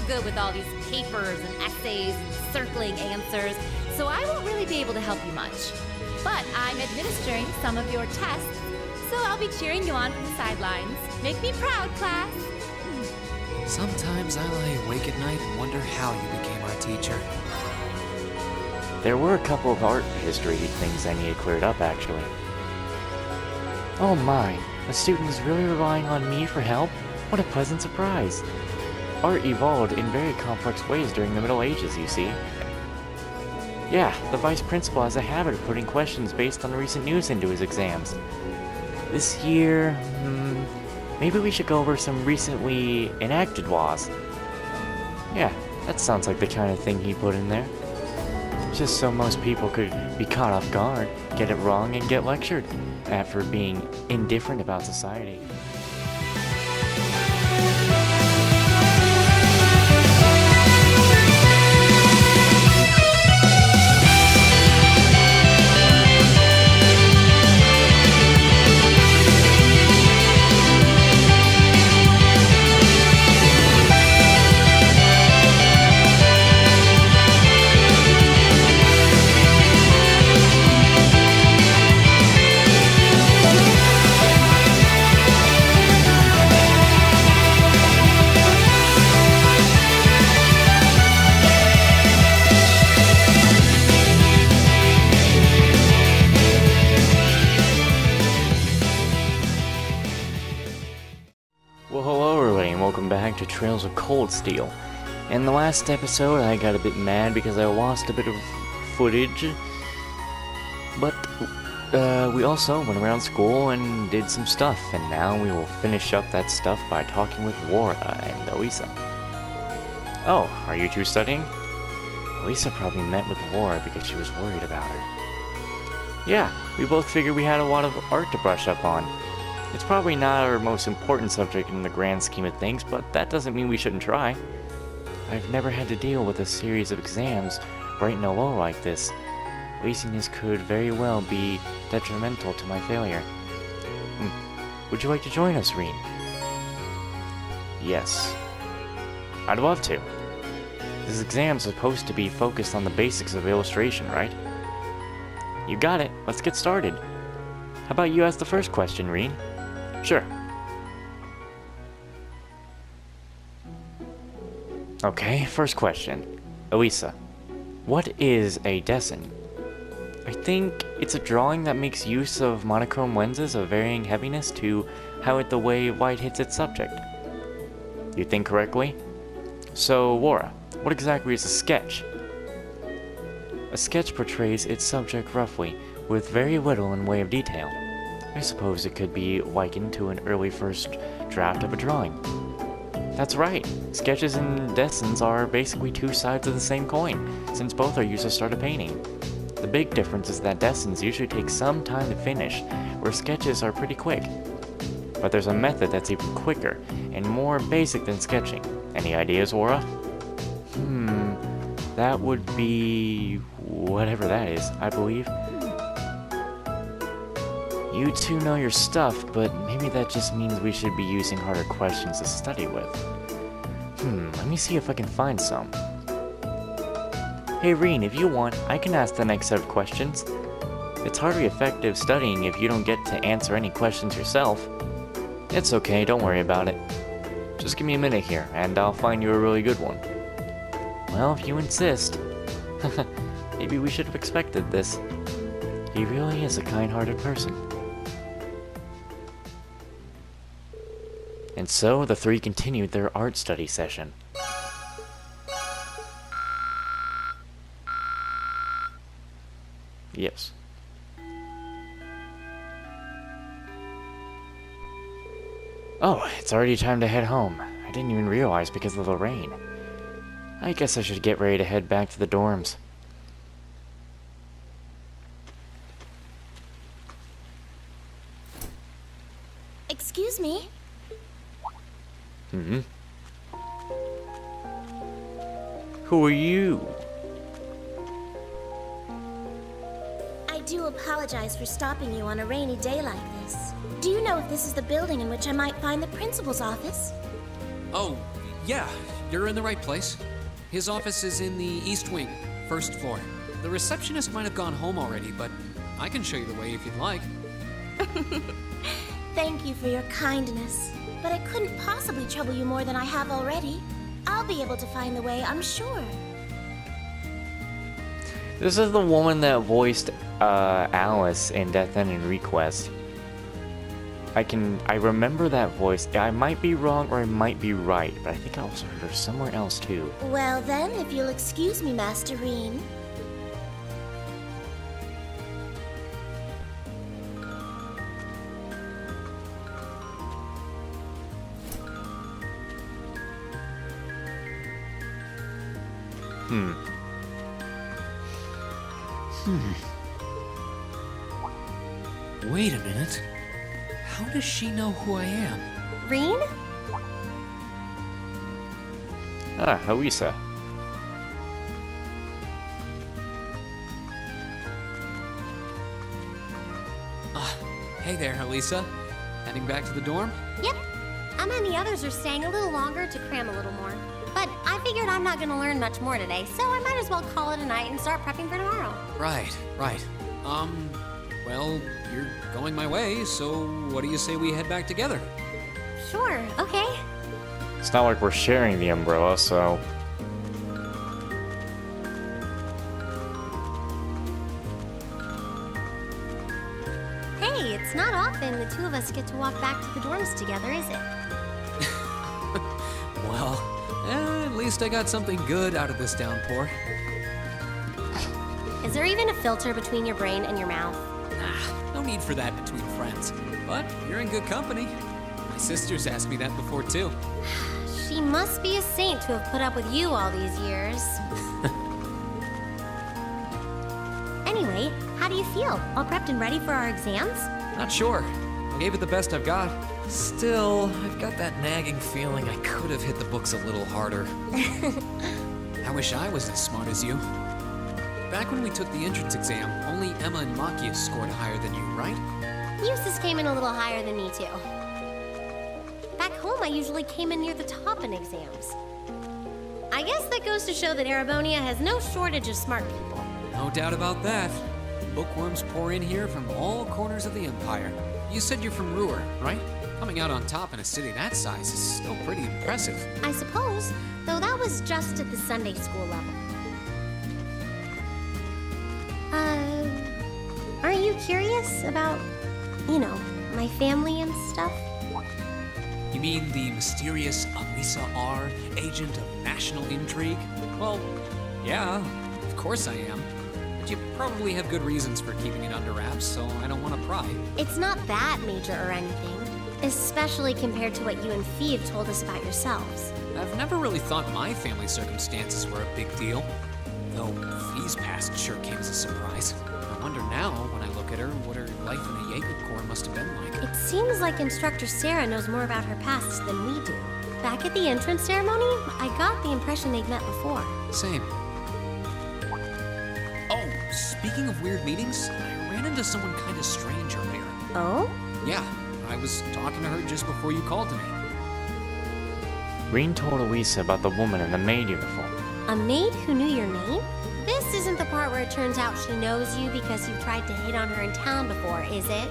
good with all these papers and essays and circling answers, so I won't really be able to help you much. But I'm administering some of your tests, so I'll be cheering you on from the sidelines. Make me proud, class. Sometimes I lie awake at night and wonder how you became our teacher. There were a couple of art history things I needed cleared up, actually. Oh my, a student is really relying on me for help? What a pleasant surprise. Art evolved in very complex ways during the Middle Ages, you see. Yeah, the vice principal has a habit of putting questions based on recent news into his exams. This year, maybe we should go over some recently enacted laws. Yeah, that sounds like the kind of thing he put in there. Just so most people could be caught off guard, get it wrong, and get lectured for being indifferent about society. Well, hello everybody, and welcome back to Trails of Cold Steel. In the last episode, I got a bit mad because I lost a bit of footage, but we also went around school and did some stuff, and now we will finish up that stuff by talking with Laura and Alisa. Oh, are you two studying? Alisa probably met with Laura because she was worried about her. Yeah, we both figured we had a lot of art to brush up on. It's probably not our most important subject in the grand scheme of things, but that doesn't mean we shouldn't try. I've never had to deal with a series of exams right in a row like this. Laziness could very well be detrimental to my failure. Would you like to join us, Reen? Yes. I'd love to. This exam's supposed to be focused on the basics of illustration, right? You got it. Let's get started. How about you ask the first question, Reen? Sure. Okay, first question. Alisa, what is a dessen? I think it's a drawing that makes use of monochrome lenses of varying heaviness to highlight the way light hits its subject. You think correctly? So, Laura, what exactly is a sketch? A sketch portrays its subject roughly, with very little in way of detail. I suppose it could be likened to an early first draft of a drawing. That's right, sketches and dessins are basically two sides of the same coin, since both are used to start a painting. The big difference is that dessins usually take some time to finish, where sketches are pretty quick. But there's a method that's even quicker, and more basic than sketching. Any ideas, Laura? That would be whatever that is, I believe. You two know your stuff, but maybe that just means we should be using harder questions to study with. Let me see if I can find some. Hey Reen, if you want, I can ask the next set of questions. It's hardly effective studying if you don't get to answer any questions yourself. It's okay, don't worry about it. Just give me a minute here, and I'll find you a really good one. Well, if you insist. Maybe we should have expected this. He really is a kind-hearted person. And so the three continued their art study session. Yes. Oh, it's already time to head home. I didn't even realize because of the rain. I guess I should get ready to head back to the dorms. Excuse me? Who are you? I do apologize for stopping you on a rainy day like this. Do you know if this is the building in which I might find the principal's office? Oh, yeah, you're in the right place. His office is in the East Wing, first floor. The receptionist might have gone home already, but I can show you the way if you'd like. Thank you for your kindness, but I couldn't possibly trouble you more than I have already. I'll be able to find the way, I'm sure. This is the woman that voiced Alice in Death End and Request. I remember that voice. I might be wrong or I might be right, but I think I also heard her somewhere else too. Well then, if you'll excuse me, Master Reen. Wait a minute. How does she know who I am? Reen? Ah, Alisa. Hey there, Alisa. Heading back to the dorm? Yep. Emma and the others are staying a little longer to cram a little more. But I figured I'm not gonna learn much more today, so I might as well call it a night and start prepping for tomorrow. Right. Well, you're going my way, so what do you say we head back together? Sure, okay. It's not like we're sharing the umbrella, so... Hey, it's not often the two of us get to walk back to the dorms together, is it? Well, at least I got something good out of this downpour. Is there even a filter between your brain and your mouth? No need for that between friends. But you're in good company. My sisters asked me that before, too. She must be a saint to have put up with you all these years. Anyway, how do you feel? All prepped and ready for our exams? Not sure. I gave it the best I've got. Still, I've got that nagging feeling I could have hit the books a little harder. I wish I was as smart as you. Back when we took the entrance exam, only Emma and Makia scored higher than you, right? Eustace came in a little higher than me, too. Back home, I usually came in near the top in exams. I guess that goes to show that Arabonia has no shortage of smart people. No doubt about that. Bookworms pour in here from all corners of the Empire. You said you're from Ruhr, right? Coming out on top in a city that size is still pretty impressive. I suppose, though that was just at the Sunday school level. Aren't you curious about, my family and stuff? You mean the mysterious Alisa R, agent of national intrigue? Well, yeah, of course I am. But you probably have good reasons for keeping it under wraps, so I don't want to pry. It's not that major or anything, especially compared to what you and Fee have told us about yourselves. I've never really thought my family circumstances were a big deal, though Fee's past sure came as a surprise. I wonder now, when I look at her, what her life in the Jaeger Corps must have been like. It seems like Instructor Sarah knows more about her past than we do. Back at the entrance ceremony, I got the impression they'd met before. Same. Oh, speaking of weird meetings, I ran into someone kind of strange earlier. Oh? Yeah, I was talking to her just before you called to me. Reen told Alisa about the woman in the maid uniform. A maid who knew your name? This isn't the part where it turns out she knows you because you've tried to hit on her in town before, is it?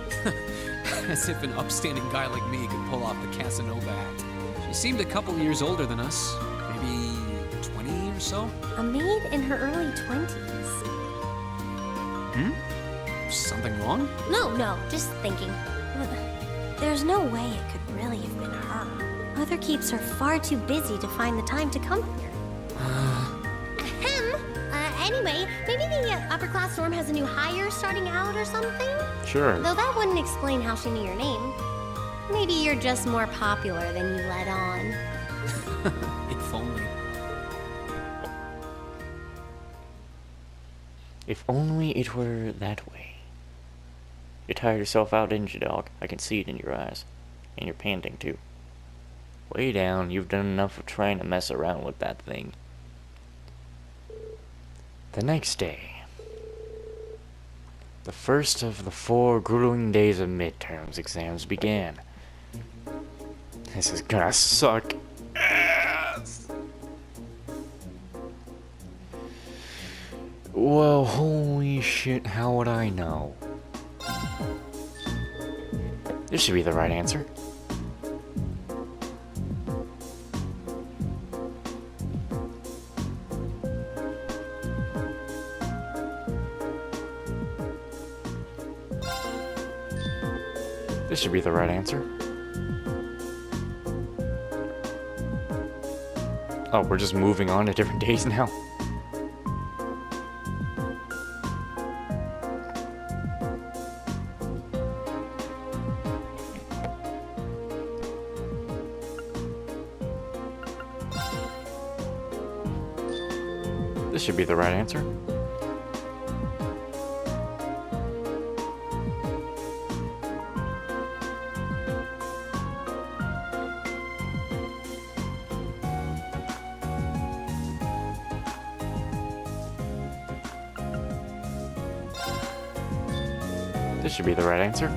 As if an upstanding guy like me could pull off the Casanova act. She seemed a couple years older than us, maybe 20 or so. A maid in her early 20s. Something wrong? No, just thinking. There's no way it could really have been her. Mother keeps her far too busy to find the time to come here. Anyway, maybe the upper class dorm has a new hire starting out or something? Sure. Though that wouldn't explain how she knew your name. Maybe you're just more popular than you let on. If only. If only it were that way. You tired yourself out, didn't you, dog? I can see it in your eyes. And you're panting, too. Way down, you've done enough of trying to mess around with that thing. The next day. The first of the 4 grueling days of midterms exams began. This is gonna suck ass. Well, holy shit, how would I know? This should be the right answer. This should be the right answer. Oh, we're just moving on to different days now. This should be the right answer. This should be the right answer.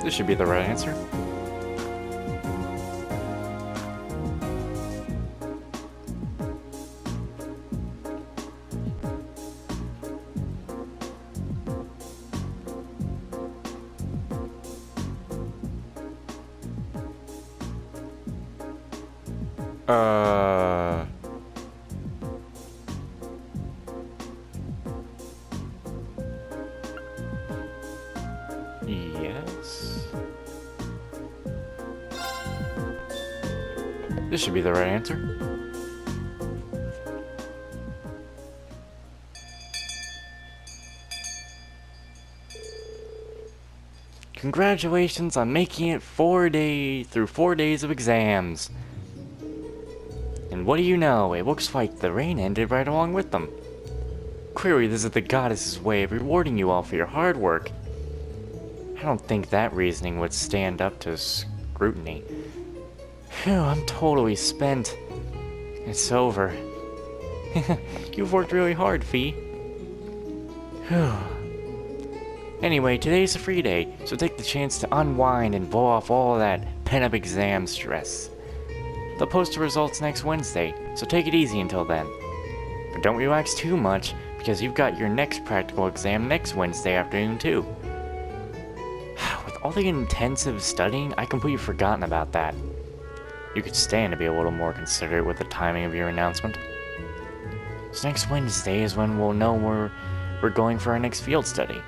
This should be the right answer. Yes. This should be the right answer. Congratulations on making it 4 days of exams. And what do you know? It looks like the rain ended right along with them. Clearly, this is the goddess's way of rewarding you all for your hard work. I don't think that reasoning would stand up to scrutiny. Phew, I'm totally spent. It's over. You've worked really hard, Fee. Phew. Anyway, today's a free day, so take the chance to unwind and blow off all that pent-up exam stress. They'll post the results next Wednesday, so take it easy until then. But don't relax too much, because you've got your next practical exam next Wednesday afternoon too. With all the intensive studying, I completely forgotten about that. You could stand to be a little more considerate with the timing of your announcement. So next Wednesday is when we'll know we're going for our next field study.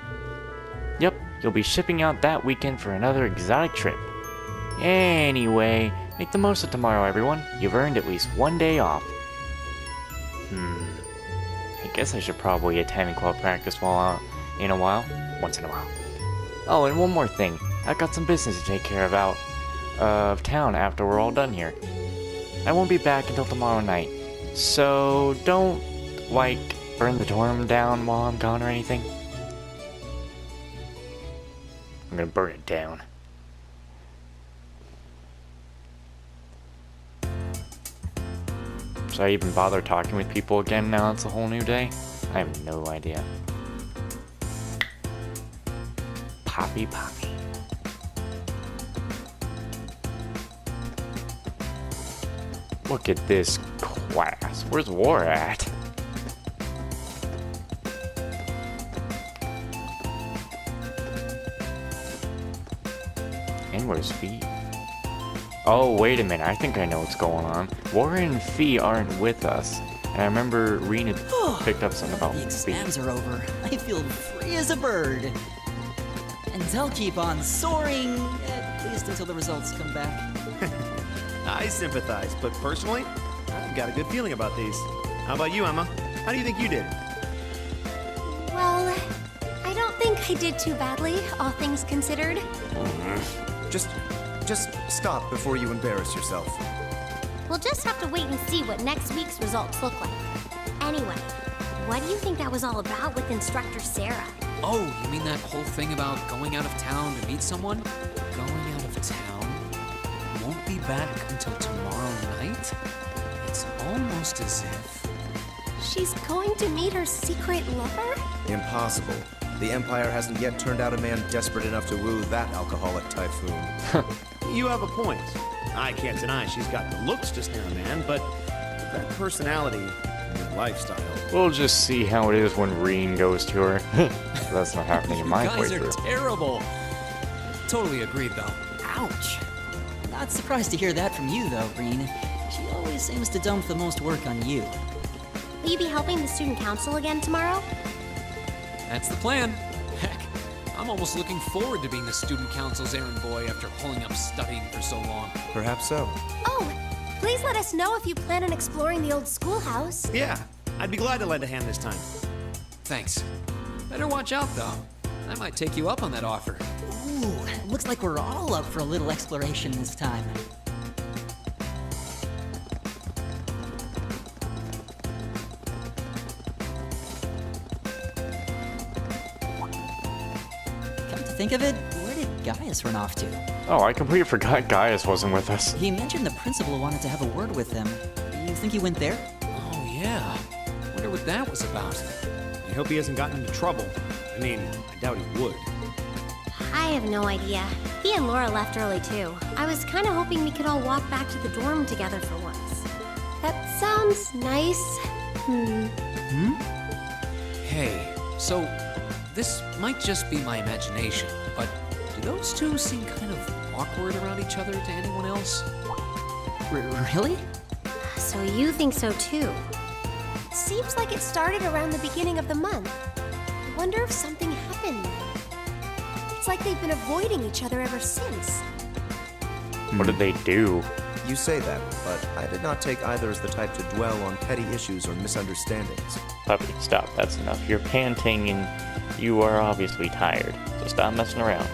Yep, you'll be shipping out that weekend for another exotic trip. Anyway, make the most of tomorrow, everyone. You've earned at least 1 day off. I guess I should probably attend club practice once in a while. Oh, and one more thing. I've got some business to take care of out of town after we're all done here. I won't be back until tomorrow night. So don't, burn the dorm down while I'm gone or anything. I'm gonna burn it down. Should I even bother talking with people again now it's a whole new day? I have no idea. Poppy. Look at this class. Where's War at? And where's Fee? Oh, wait a minute. I think I know what's going on. Warren and Fee aren't with us. And I remember Rena picked up something about The Fee. exams are over. I feel free as a bird. And they'll keep on soaring, at least until the results come back. I sympathize, but personally, I've got a good feeling about these. How about you, Emma? How do you think you did? Well, I don't think I did too badly, all things considered. Just stop before you embarrass yourself. We'll just have to wait and see what next week's results look like. Anyway, what do you think that was all about with Instructor Sarah? Oh, you mean that whole thing about going out of town to meet someone? Going out of town? Won't be back until tomorrow night? It's almost as if She's going to meet her secret lover? Impossible. The Empire hasn't yet turned out a man desperate enough to woo that alcoholic typhoon. You have a point. I can't deny she's got the looks to snare a man, but that personality and lifestyle. We'll just see how it is when Reen goes to her. That's not happening in my You guys are playthrough. terrible. Totally agreed, though. Ouch. Not surprised to hear that from you, though, Green. She always seems to dump the most work on you. Will you be helping the student council again tomorrow? That's the plan. Heck, I'm almost looking forward to being the student council's errand boy after holding up studying for so long. Perhaps so. Oh, please let us know if you plan on exploring the old schoolhouse. Yeah, I'd be glad to lend a hand this time. Thanks. Better watch out, though. I might take you up on that offer. Ooh, looks like we're all up for a little exploration this time. Come to think of it, where did Gaius run off to? Oh, I completely forgot Gaius wasn't with us. He mentioned the principal wanted to have a word with him. You think he went there? Oh, yeah. Wonder what that was about. I hope he hasn't gotten into trouble. I mean, I doubt he would. I have no idea. He and Laura left early too. I was kind of hoping we could all walk back to the dorm together for once. That sounds nice. Hey, so this might just be my imagination, but do those two seem kind of awkward around each other to anyone else? Really? So you think so too? Seems like it started around the beginning of the month. I wonder if something happened then. It's like they've been avoiding each other ever since. What did they do? You say that, but I did not take either as the type to dwell on petty issues or misunderstandings. Puppy, stop. That's enough. You're panting and you are obviously tired. So stop messing around.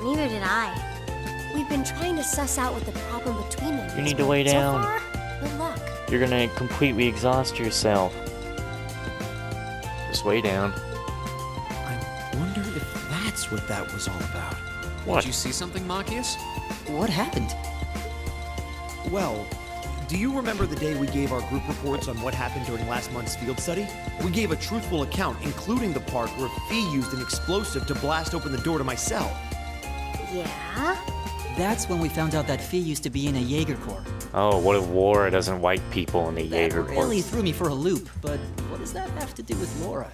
Neither did I. We've been trying to suss out what the problem between them is. You need to but lay down. So far, good luck. You're gonna completely exhaust yourself. Just lay down. I wonder if that's what that was all about. What? Did you see something, Machias? What happened? Well, do you remember the day we gave our group reports on what happened during last month's field study? We gave a truthful account, including the part where Fee used an explosive to blast open the door to my cell. Yeah? That's when we found out that Fee used to be in a Jaeger Corps. Oh, what if Laura doesn't like people in the That Jaeger really Corps? threw me for a loop, but what does that have to do with Laura?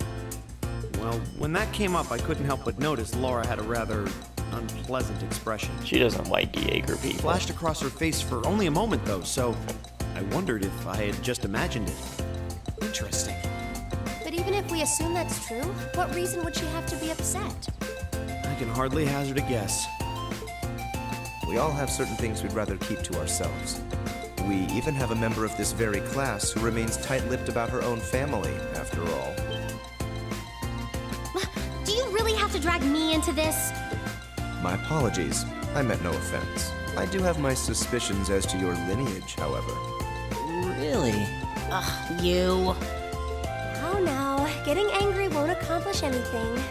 Well, when that came up, I couldn't help but notice Laura had a rather unpleasant expression. She doesn't like Jaeger It people. flashed across her face for only a moment, though, so I wondered if I had just imagined it. Interesting. But even if we assume that's true, what reason would she have to be upset? I can hardly hazard a guess. We all have certain things we'd rather keep to ourselves. We even have a member of this very class who remains tight-lipped about her own family, after all. Do you really have to drag me into this? My apologies. I meant no offense. I do have my suspicions as to your lineage, however. Really? You. Oh no, getting angry won't accomplish anything.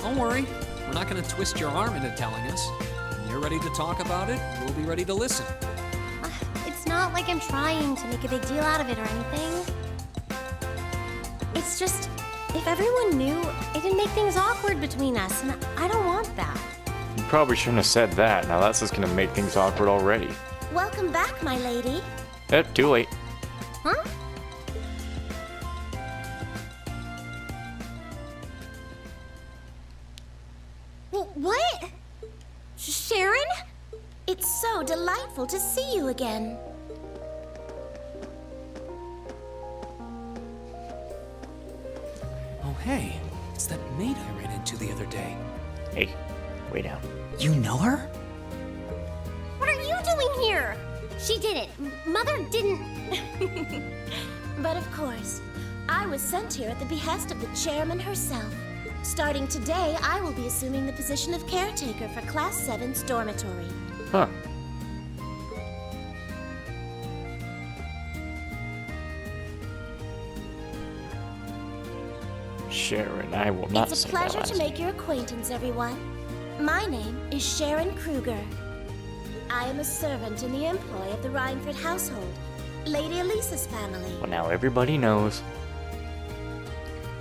Don't worry. We're not going to twist your arm into telling us. When you're ready to talk about it, we'll be ready to listen. It's not like I'm trying to make a big deal out of it or anything. It's just, if everyone knew, it'd make things awkward between us, and I don't want that. You probably shouldn't have said that. Now that's just gonna make things awkward already. Welcome back, my lady. Too late. Huh? What? Sharon? It's so delightful to see you again. Oh, hey. It's that maid I ran into the other day. Hey, lay down. You know her? What are you doing here? She didn't. Mother didn't. But of course, I was sent here at the behest of the chairman herself. Starting today, I will be assuming the position of caretaker for Class 7's dormitory. Huh. Sharon, I will not It's say a that pleasure last to make name. your acquaintance, everyone. My name is Sharon Kruger. I am a servant in the employ of the Rhineford household. Lady Alisa's family. Well, now everybody knows.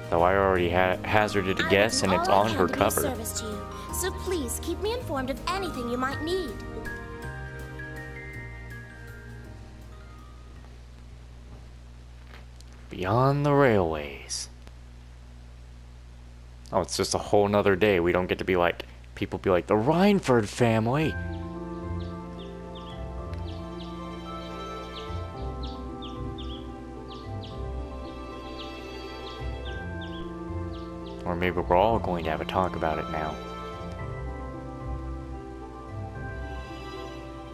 Though I already hazarded a guess, and it's on her cover. Service to you, so please keep me informed of anything you might need. Beyond the railways. Oh, it's just a whole nother day. We don't get to be like, people be like, the Rhineford family. Or maybe we're all going to have a talk about it now.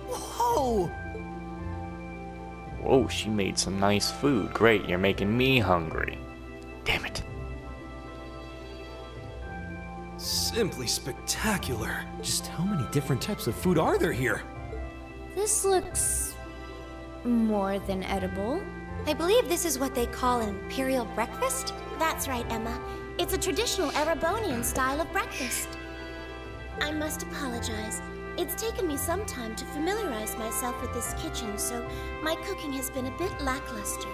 Whoa! Whoa, she made some nice food. Great, you're making me hungry. Damn it. Simply spectacular. Just how many different types of food are there here? This looks more than edible. I believe this is what they call an imperial breakfast. That's right, Emma. It's a traditional Erebonian style of breakfast. I must apologize. It's taken me some time to familiarize myself with this kitchen, so my cooking has been a bit lackluster.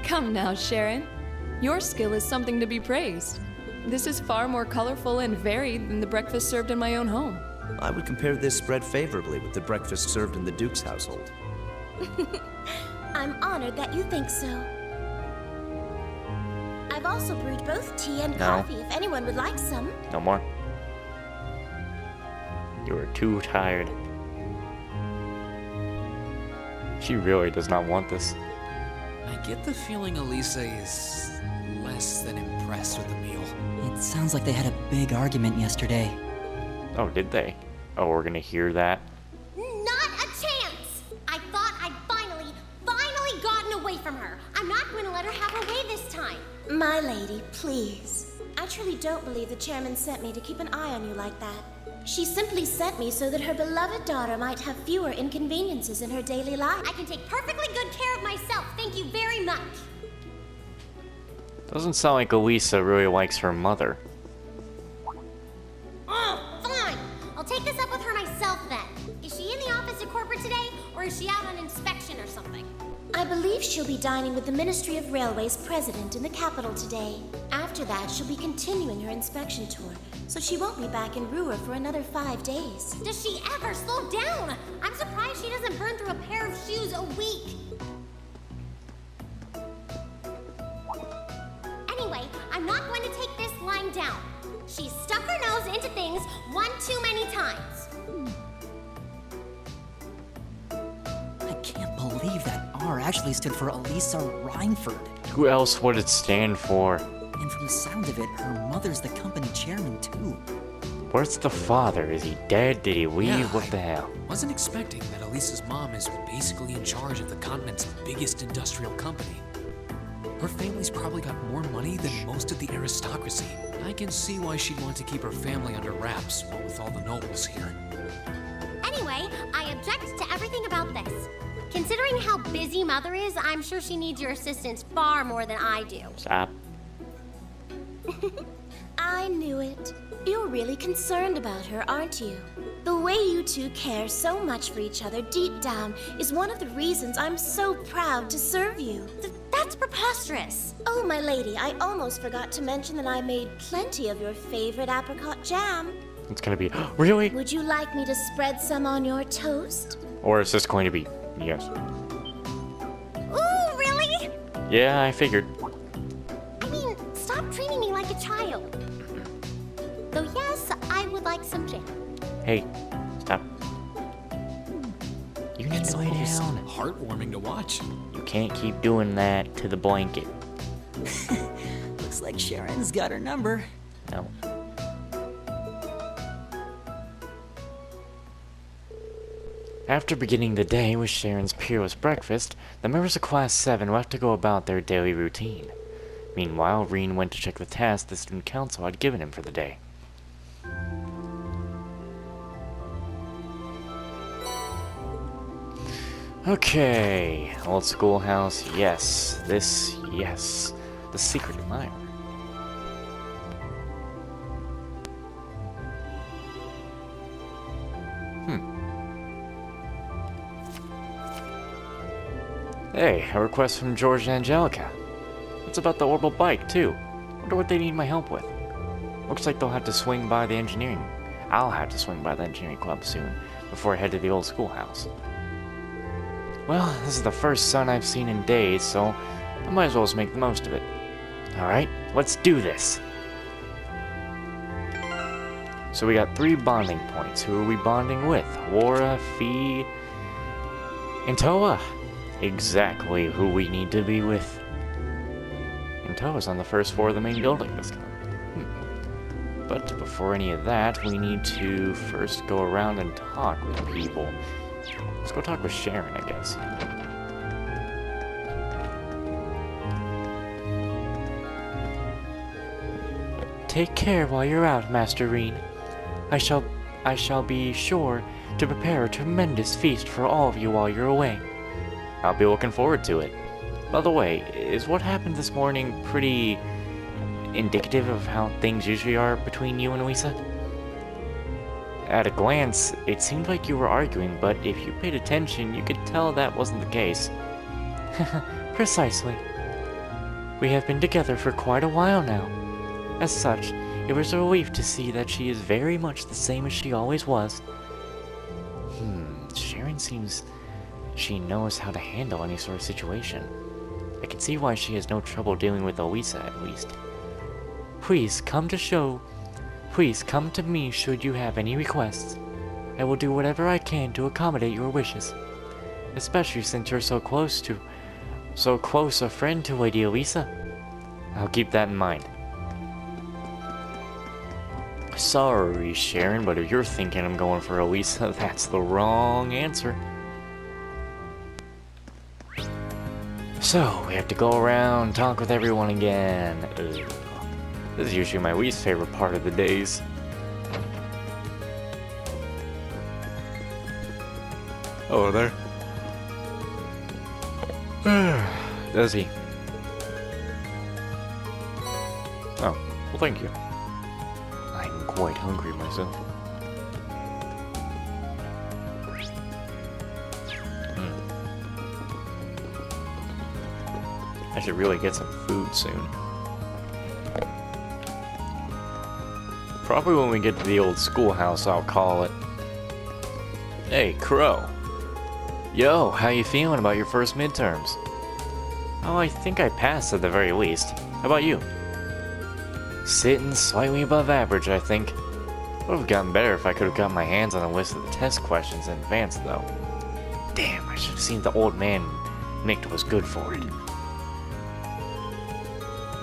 Come now, Sharon. Your skill is something to be praised. This is far more colorful and varied than the breakfast served in my own home. I would compare this spread favorably with the breakfast served in the Duke's household. I'm honored that you think so. I've also brewed both tea and coffee if anyone would like some. No more. You are too tired. She really does not want this. I get the feeling Alisa is less than impressed with the meal. It sounds like they had a big argument yesterday. Oh, did they? Oh, we're gonna hear that. Not a chance! I thought I'd finally gotten away from her. I'm not going to let her have her way this time. My lady, please. I truly don't believe the chairman sent me to keep an eye on you like that. She simply sent me so that her beloved daughter might have fewer inconveniences in her daily life. I can take perfectly good care of myself. Thank you very much. Doesn't sound like Alisa really likes her mother. Oh, fine. I'll take this up with her myself then. Is she in the office at corporate today, or is she out on inspection or something? I believe she'll be dining with the Ministry of Railways president in the capital today. After that, she'll be continuing her inspection tour, so she won't be back in Ruhr for another 5 days. Does she ever slow down? I'm surprised she doesn't burn through a pair of shoes a week. Anyway, I'm not going to take this lying down. She's stuck her nose into things one too many times. I can't believe that R actually stood for Alisa Rhineford. Who else would it stand for? And from the sound of it, her mother's the company chairman too. Where's the father? Is he dead? Did he leave? Yeah, What the hell? Wasn't expecting that Alisa's mom is basically in charge of the continent's biggest industrial company. Her family's probably got more money than most of the aristocracy. I can see why she'd want to keep her family under wraps, what with all the nobles here. Anyway, I object to everything about this. Considering how busy Mother is, I'm sure she needs your assistance far more than I do. Stop. I knew it. You're really concerned about her, aren't you? The way you two care so much for each other deep down is one of the reasons I'm so proud to serve you. That's preposterous. Oh, my lady, I almost forgot to mention that I made plenty of your favorite apricot jam. It's gonna be, really? Would you like me to spread some on your toast? Or is this going to be, yes. Ooh, really? Yeah, I figured. I mean, stop treating me like a child. Though yes, I would like some jam. Hey, stop. You need to lay down. Heartwarming to watch. You can't keep doing that to the blanket. Looks like Sharon's got her number. No. After beginning the day with Sharon's peerless breakfast, the members of Class 7 left to go about their daily routine. Meanwhile, Reen went to check the task the student council had given him for the day. Okay, old schoolhouse, yes. This, yes. The secret admirer. Hey, a request from George and Angelica. It's about the orbital bike, too. Wonder what they need my help with. Looks like they'll have to swing by the engineering. I'll have to swing by the engineering club soon, before I head to the old schoolhouse. Well, this is the first sun I've seen in days, so I might as well just make the most of it. Alright, let's do this! So we got 3 bonding points. Who are we bonding with? Wara, Fee, and Toa. Exactly who we need to be with. And Toa's on the first floor of the main building this time. But before any of that, we need to first go around and talk with people. Let's go talk with Sharon, I guess. Take care while you're out, Master Reen. I shall be sure to prepare a tremendous feast for all of you while you're away. I'll be looking forward to it. By the way, is what happened this morning pretty indicative of how things usually are between you and Alisa? At a glance, it seemed like you were arguing, but if you paid attention, you could tell that wasn't the case. Precisely. We have been together for quite a while now. As such, it was a relief to see that she is very much the same as she always was. Sharon seems she knows how to handle any sort of situation. I can see why she has no trouble dealing with Alisa, at least. Please come to me should you have any requests. I will do whatever I can to accommodate your wishes. Especially since you're so close a friend to Lady Alisa. I'll keep that in mind. Sorry, Sharon, but if you're thinking I'm going for Alisa, that's the wrong answer. So, we have to go around and talk with everyone again. Ugh. This is usually my least favorite part of the days. Hello there. Does he? Oh, well thank you. I'm quite hungry myself. I should really get some food soon. Probably when we get to the old schoolhouse, I'll call it. Hey, Crow. Yo, how you feeling about your first midterms? Oh, I think I passed at the very least. How about you? Sitting slightly above average, I think. Would have gotten better if I could have got my hands on a list of the test questions in advance, though. Damn, I should have seen the old man Mick was good for it.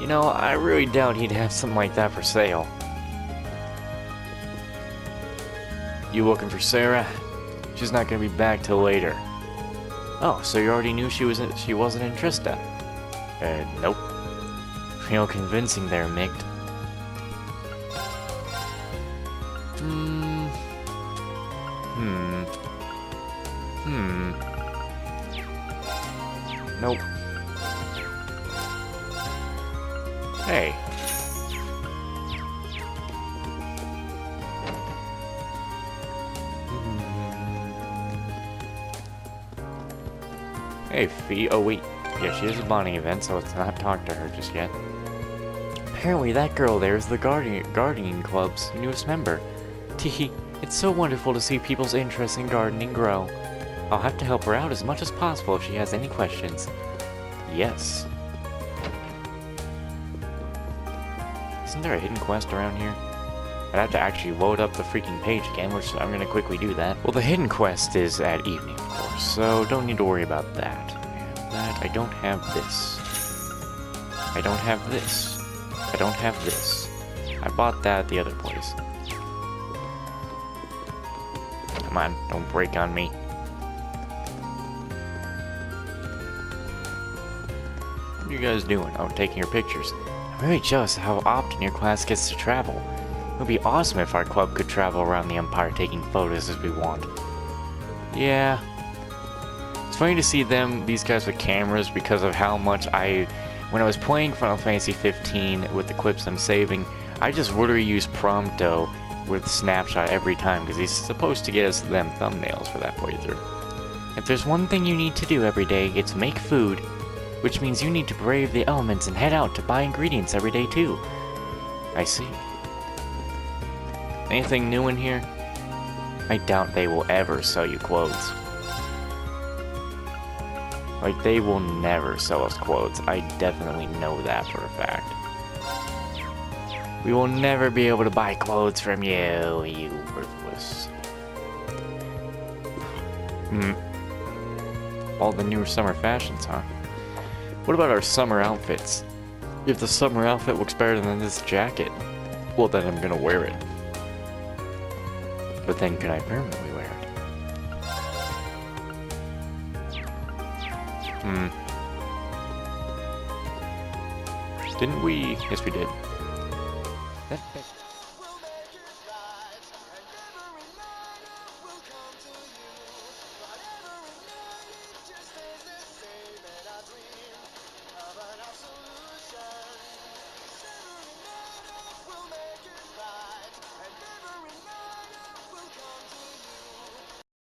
You know, I really doubt he'd have something like that for sale. You looking for Sarah? She's not gonna be back till later. Oh, so you already knew she wasn't in Trista? Nope. Real convincing there, Mick. Nope. Hey. Hey, Fee. Oh, wait. Yeah, she has a bonding event, so let's not talk to her just yet. Apparently, that girl there is the Gardening Club's newest member. Teehee, it's so wonderful to see people's interest in gardening grow. I'll have to help her out as much as possible if she has any questions. Yes. Isn't there a hidden quest around here? I'd have to actually load up the freaking page again, which I'm gonna quickly do that. Well, the hidden quest is at evening, of course, so don't need to worry about that. I have that. I don't have this. I don't have this. I don't have this. I bought that at the other place. Come on, don't break on me. What are you guys doing? Oh, taking your pictures. I'm really jealous of how often your class gets to travel. It would be awesome if our club could travel around the Empire taking photos as we want. Yeah. It's funny to see these guys with cameras because of how much when I was playing Final Fantasy 15 with the clips I'm saving, I just literally use Prompto with Snapshot every time because he's supposed to get us them thumbnails for that playthrough. If there's one thing you need to do every day, it's make food, which means you need to brave the elements and head out to buy ingredients every day too. I see. Anything new in here? I doubt they will ever sell you clothes. Like, they will never sell us clothes. I definitely know that for a fact. We will never be able to buy clothes from you, you worthless. All the newer summer fashions, huh? What about our summer outfits? If the summer outfit looks better than this jacket, well then I'm gonna wear it. But then can I permanently wear it? Didn't we? Yes, we did. That